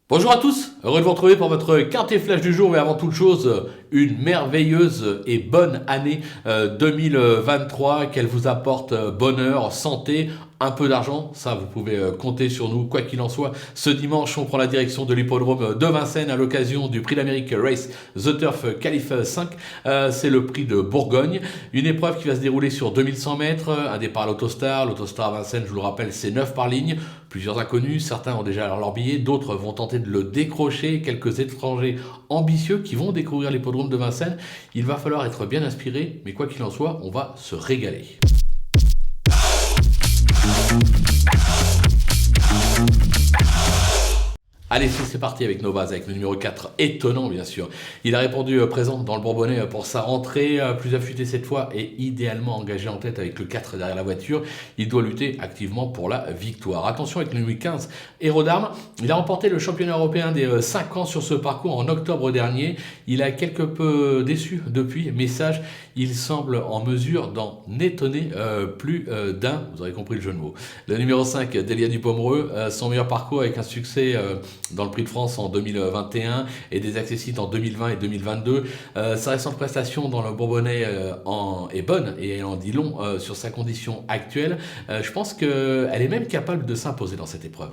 Bonjour à tous, heureux de vous retrouver pour votre quintet flash du jour, mais avant toute chose, une merveilleuse et bonne année 2023, qu'elle vous apporte bonheur, santé, un peu d'argent, ça vous pouvez compter sur nous, quoi qu'il en soit. Ce dimanche, on prend la direction de l'hippodrome de Vincennes à l'occasion du Prix d'Amérique Race The Turf Calif 5. C'est le prix de Bourgogne, une épreuve qui va se dérouler sur 2100 mètres, un départ à l'Autostar. L'Autostar à Vincennes, je vous le rappelle, c'est 9 par ligne. Plusieurs inconnus, certains ont déjà leur billet, d'autres vont tenter de le décrocher, quelques étrangers ambitieux qui vont découvrir l'hippodrome de Vincennes. Il va falloir être bien inspiré, mais quoi qu'il en soit, on va se régaler. Allez, c'est parti avec nos bases, avec le numéro 4, étonnant bien sûr. Il a répondu présent dans le Bourbonnais pour sa rentrée, plus affûté cette fois et idéalement engagé en tête avec le 4 derrière la voiture. Il doit lutter activement pour la victoire. Attention avec le numéro 15, Héros d'Armes. Il a remporté le championnat européen des 5 ans sur ce parcours en octobre dernier. Il a quelque peu déçu depuis, message, il semble en mesure d'en étonner plus d'un. Vous aurez compris le jeu de mots. Le numéro 5, Delia Dupomereux, son meilleur parcours avec un succès dans le Prix de France en 2021 et des accessites en 2020 et 2022. Sa récente prestation dans le Bourbonnais est bonne et elle en dit long sur sa condition actuelle. Je pense qu'elle est même capable de s'imposer dans cette épreuve.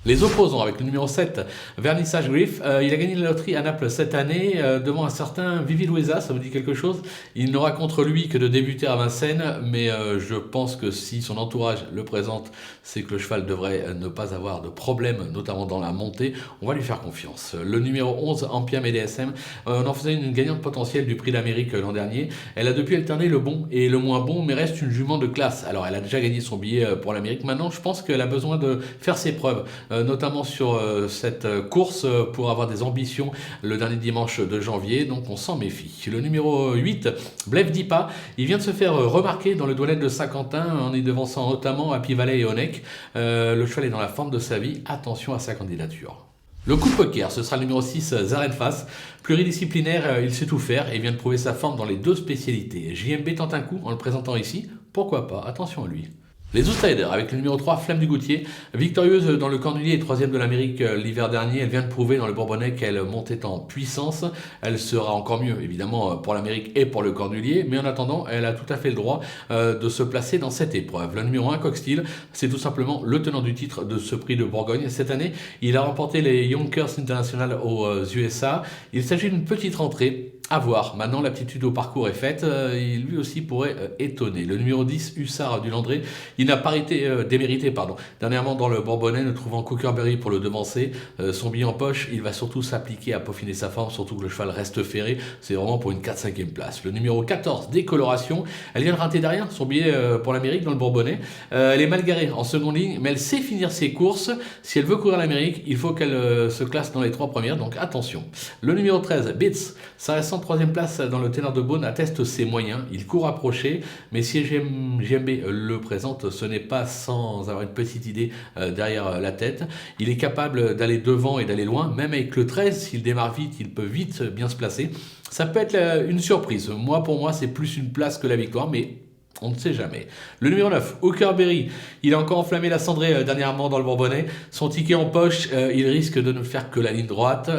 Les opposants avec le numéro 7, Vernissage Griff. Il a gagné la loterie à Naples cette année devant un certain Vivi Luisa, ça vous dit quelque chose? Il n'aura contre lui que de débuter à Vincennes, mais je pense que si son entourage le présente, c'est que le cheval devrait ne pas avoir de problème, notamment dans la montée. On va lui faire confiance. Le numéro 11, Ampiam et DSM, on en faisait une gagnante potentielle du Prix d'Amérique l'an dernier. Elle a depuis alterné le bon et le moins bon, mais reste une jument de classe. Alors elle a déjà gagné son billet pour l'Amérique. Maintenant, je pense qu'elle a besoin de faire ses preuves. Notamment sur cette course pour avoir des ambitions le dernier dimanche de janvier, donc on s'en méfie. Le numéro 8, Blef Dipa, il vient de se faire remarquer dans le Douanet de Saint-Quentin en y devançant notamment Happy Valley et Onek. Le cheval est dans la forme de sa vie, attention à sa candidature. Le coup de poker, ce sera le numéro 6, Zarenfass. Pluridisciplinaire, il sait tout faire et vient de prouver sa forme dans les deux spécialités. JMB tente un coup en le présentant ici, pourquoi pas, attention à lui. Les Outsiders avec le numéro 3, Flamme du Goutier, victorieuse dans le Cornulier et 3e de l'Amérique l'hiver dernier. Elle vient de prouver dans le Bourbonnais qu'elle montait en puissance. Elle sera encore mieux évidemment pour l'Amérique et pour le Cornulier, mais en attendant elle a tout à fait le droit de se placer dans cette épreuve. Le numéro 1, Coxsteel, c'est tout simplement le tenant du titre de ce prix de Bourgogne. Cette année il a remporté les Yonkers International aux USA. Il s'agit d'une petite rentrée. À voir. Maintenant, l'aptitude au parcours est faite. Il lui aussi pourrait étonner. Le numéro 10, Hussard du Landré, il n'a pas été démérité, dernièrement dans le Bourbonnais, ne trouvant Cookerberry pour le devancer. Son billet en poche, il va surtout s'appliquer à peaufiner sa forme, surtout que le cheval reste ferré. C'est vraiment pour une 4-5e place. Le numéro 14, Décoloration, elle vient de rater derrière son billet pour l'Amérique dans le Bourbonnais. Elle est mal garée en seconde ligne, mais elle sait finir ses courses. Si elle veut courir l'Amérique, il faut qu'elle se classe dans les 3 premières, donc attention. Le numéro 13, Beats, ça reste en 3e place dans le Ténor de Beaune, atteste ses moyens. Il court approché, mais si JMB le présente, ce n'est pas sans avoir une petite idée derrière la tête. Il est capable d'aller devant et d'aller loin, même avec le 13, s'il démarre vite, il peut vite bien se placer. Ça peut être une surprise. Pour moi, c'est plus une place que la victoire, mais on ne sait jamais. Le numéro 9, Hookerberry, il a encore enflammé la cendrée dernièrement dans le Bourbonnais. Son ticket en poche, il risque de ne faire que la ligne droite.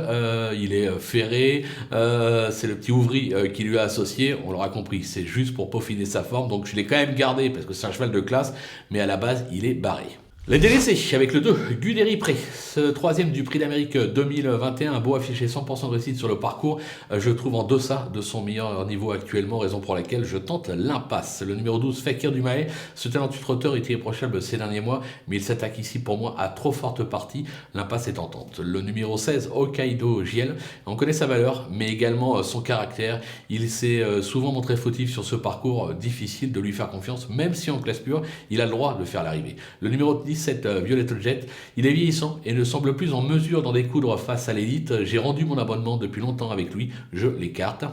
Il est ferré. C'est le petit ouvrier qui lui a associé. On l'aura compris, c'est juste pour peaufiner sa forme. Donc je l'ai quand même gardé parce que c'est un cheval de classe. Mais à la base, il est barré. Les délaissés avec le 2, Guderi Pré, ce 3e du Prix d'Amérique 2021, un beau affiché 100% de réussite sur le parcours, je trouve en deçà de son meilleur niveau actuellement, raison pour laquelle je tente l'impasse. Le numéro 12, Fakir du Mahé, ce talentueux trotteur était irréprochable ces derniers mois, mais il s'attaque ici pour moi à trop forte partie, l'impasse est tentante. Le numéro 16, Hokkaido Giel, on connaît sa valeur, mais également son caractère, il s'est souvent montré fautif sur ce parcours, difficile de lui faire confiance, même si en classe pure, il a le droit de faire l'arrivée. Le numéro 10, Violette Jet, il est vieillissant et ne semble plus en mesure d'en découdre face à l'élite. J'ai rendu mon abonnement depuis longtemps avec lui, je l'écarte.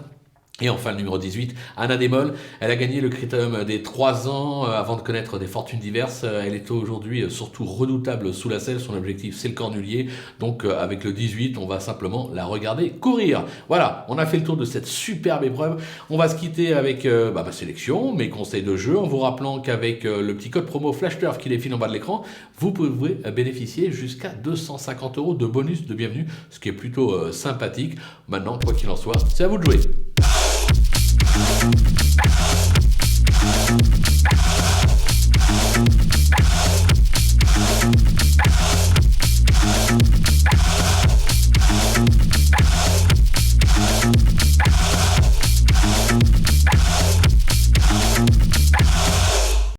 Et enfin, le numéro 18, Anna Demol, elle a gagné le critérium des 3 ans avant de connaître des fortunes diverses. Elle est aujourd'hui surtout redoutable sous la selle. Son objectif, c'est le cornulier. Donc, avec le 18, on va simplement la regarder courir. Voilà, on a fait le tour de cette superbe épreuve. On va se quitter avec ma sélection, mes conseils de jeu, en vous rappelant qu'avec le petit code promo FlashTurf qui défile en bas de l'écran, vous pouvez bénéficier jusqu'à 250 € de bonus de bienvenue, ce qui est plutôt sympathique. Maintenant, quoi qu'il en soit, c'est à vous de jouer.